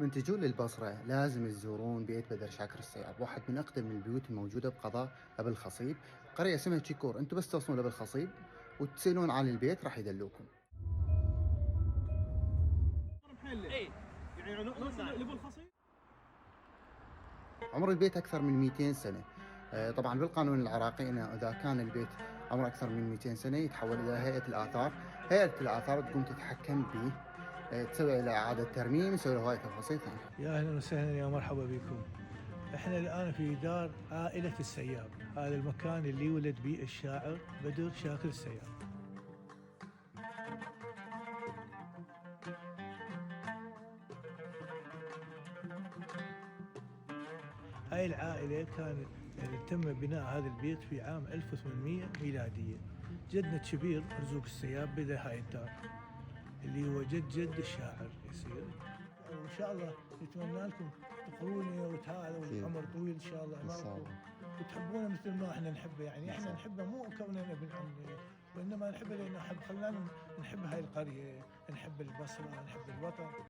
من تجون للبصرة لازم تزورون بيت بدر شاكر الصياب، واحد من أقدم البيوت الموجودة بقضاء أبو الخصيب. قرية اسمها تشيكور، أنتم بس توصلون لأبو الخصيب وتسألون عن البيت راح يدلوكم. اي يعني نوصل لابو الخصيب. عمر البيت أكثر من 200 سنة. طبعا بالقانون العراقي أن إذا كان البيت عمره أكثر من 200 سنة يتحول إلى هيئة الآثار. هيئة الآثار تقوم تتحكم به، تسوي له إعادة ترميم، يسوي له هواية تفاصيل ثانية. يا أهلا وسهلا، يا مرحبا بكم. احنا الآن في دار عائلة السياب، هذا المكان اللي ولد به الشاعر بدر شاكر السياب. هاي العائلة كانت تم بناء هذا البيت في عام 1800 ميلادية. جدنا الكبير مرزوق السياب بدا هاي الدار اللي هو جد الشاعر يصير. وإن شاء الله نتمنى لكم تقروني وتهالوا والعمر طويل إن شاء الله معكم وتحبونه مثل ما احنا نحبه. يعني احنا نحبه مو كوننا ابن عمي، وإنما نحبه لأنه خلانا نحب هاي القرية، نحب البصرة، نحب الوطن.